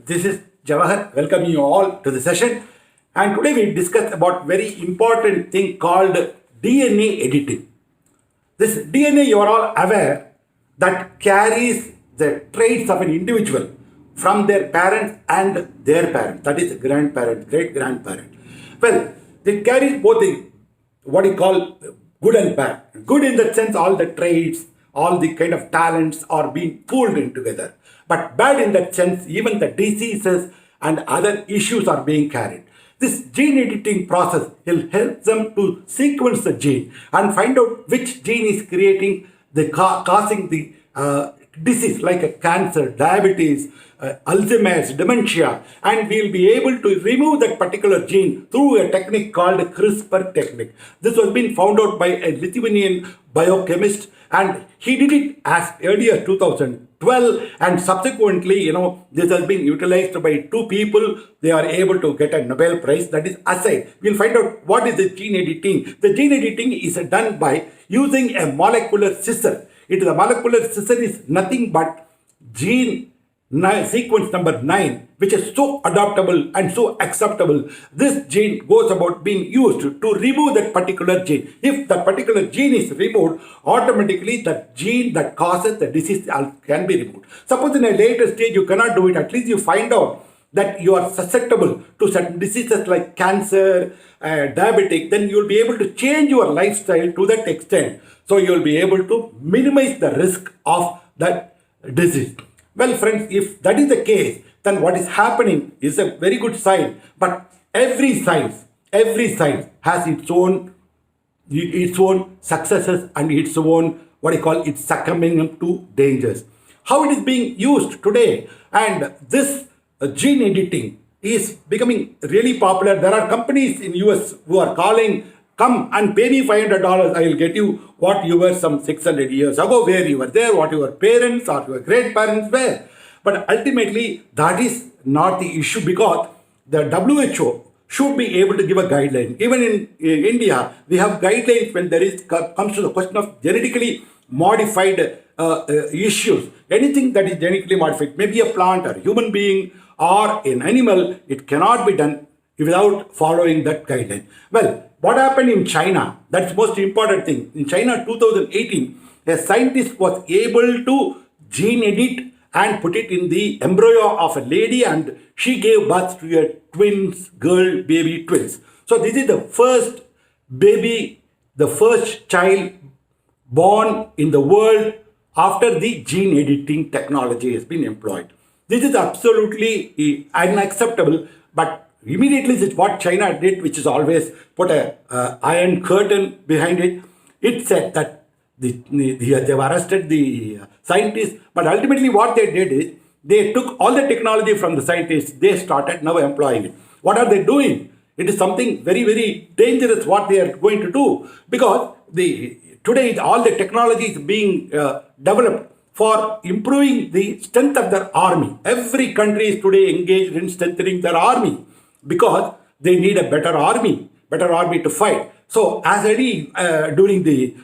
This is Jawahar, welcoming you all to the session. And today we discuss about very important thing called DNA editing. This DNA, you are all aware, that carries the traits of an individual from their parents and their parents, that is grandparent, great grandparent. Well, it carries both the what you call good and bad. Good in the sense all the traits, all the kind of talents are being pooled in together. But bad in that sense, even the diseases and other issues are being carried. This gene editing process will help them to sequence the gene and find out which gene is creating the causing the disease like a cancer, diabetes, Alzheimer's, dementia, and we'll be able to remove that particular gene through a technique called CRISPR technique. This was been found out by a Lithuanian biochemist, and he did it as earlier 2012, and subsequently, this has been utilized by two people. They are able to get a Nobel Prize. That is aside. We'll find out what is the gene editing. The gene editing is done by using a molecular scissor. The molecular scissor is nothing but gene sequence number 9, which is so adaptable and so acceptable. This gene goes about being used to remove that particular gene. If that particular gene is removed, automatically that gene that causes the disease can be removed. Suppose in a later stage you cannot do it, at least you find out that you are susceptible to certain diseases like cancer, diabetic, then you will be able to change your lifestyle to that extent. So you will be able to minimize the risk of that disease. Well, friends, if that is the case, then what is happening is a very good sign. But every science has its own successes and its own its succumbing to dangers. How it is being used today, and this gene editing is becoming really popular. There are companies in US who are calling, come and pay me $500, I will get you what you were some 600 years ago, where you were there, what your parents or your great parents were. But ultimately, that is not the issue, because the WHO should be able to give a guideline. Even in India, we have guidelines when comes to the question of genetically modified issues. Anything that is genetically modified, maybe a plant or human being or an animal, it cannot be done without following that guideline. Well, what happened in China? That's the most important thing. In China, 2018, a scientist was able to gene edit and put it in the embryo of a lady, and she gave birth to a twins, girl baby twins. So this is the first baby, the first child born in the world after the gene editing technology has been employed. This is absolutely unacceptable, but immediately this is what China did, which is always put a iron curtain behind it. It said that they've arrested the scientists, but ultimately what they did is they took all the technology from the scientists, they started now employing it. What are they doing? It is something very, very dangerous what they are going to do, because today all the technology is being developed for improving the strength of their army. Every country is today engaged in strengthening their army, because they need a better army to fight. So as early during the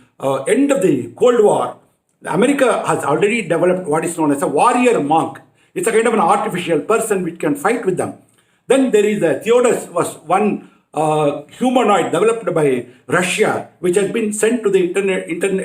end of the Cold War, America has already developed what is known as a warrior monk. It's a kind of an artificial person which can fight with them. Then there is Theodus was one humanoid developed by Russia, which has been sent to the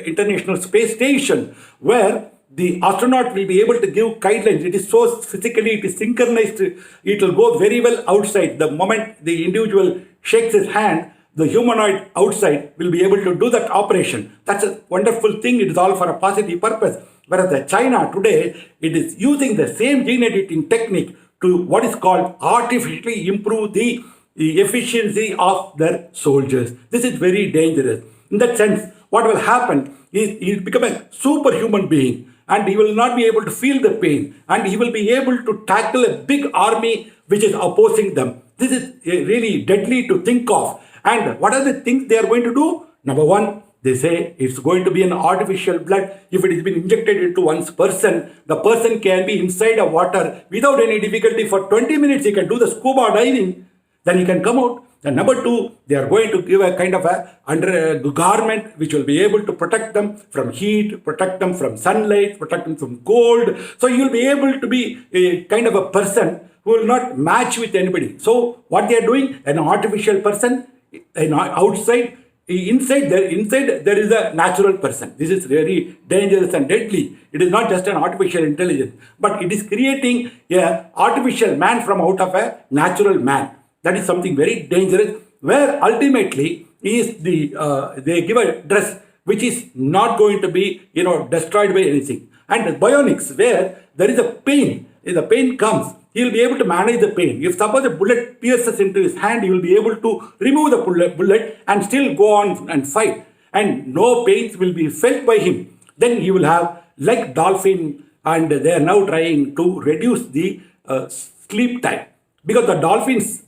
International Space Station, where the astronaut will be able to give guidelines. It is so physically, it is synchronized, it will go very well outside. The moment the individual shakes his hand, the humanoid outside will be able to do that operation. That's a wonderful thing. It is all for a positive purpose. Whereas China today, it is using the same gene editing technique to what is called artificially improve the efficiency of their soldiers. This is very dangerous. In that sense, what will happen is he will become a superhuman being, and he will not be able to feel the pain, and he will be able to tackle a big army which is opposing them. This is really deadly to think of. And what are the things they are going to do? Number one, they say it's going to be an artificial blood. If it has been injected into one's person, the person can be inside a water without any difficulty for 20 minutes. He can do the scuba diving, then he can come out. And number two, they are going to give a kind of a garment which will be able to protect them from heat, protect them from sunlight, protect them from cold. So you will be able to be a kind of a person who will not match with anybody. So what they are doing, an artificial person, outside, inside there is a natural person. This is very dangerous and deadly. It is not just an artificial intelligence, but it is creating a artificial man from out of a natural man. That is something very dangerous, where ultimately is they give a dress which is not going to be destroyed by anything. And the bionics, where there is a pain, if the pain comes, he will be able to manage the pain. If suppose a bullet pierces into his hand, he will be able to remove the bullet and still go on and fight. And no pains will be felt by him. Then he will have, like dolphin, and they are now trying to reduce the sleep time. Because the dolphins,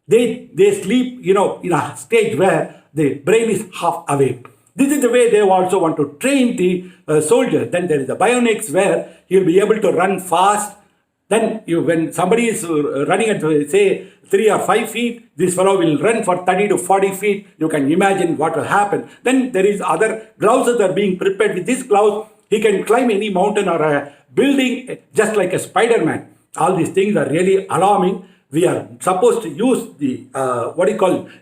they sleep, in a stage where the brain is half awake. This is the way they also want to train the soldier. Then there is the bionics, where he will be able to run fast. Then when somebody is running at, say, 3 or 5 feet, this fellow will run for 30 to 40 feet. You can imagine what will happen. Then there is other gloves that are being prepared. With this gloves, he can climb any mountain or a building just like a Spider-Man. All these things are really alarming. We are supposed to use the,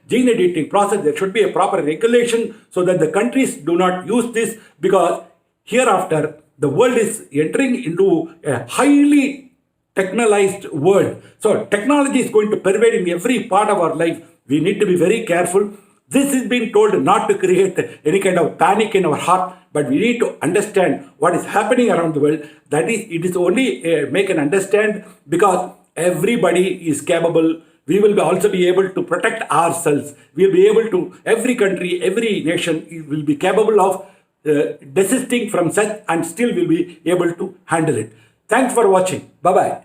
gene editing process. There should be a proper regulation so that the countries do not use this, because hereafter, the world is entering into a highly technologized world. So technology is going to pervade in every part of our life. We need to be very careful. This is being told not to create any kind of panic in our heart, but we need to understand what is happening around the world. That is, it is only make an understand, because everybody is capable. We will also be able to protect ourselves. We will be able to, every country, every nation will be capable of desisting from such, and still will be able to handle it. Thanks for watching. Bye-bye.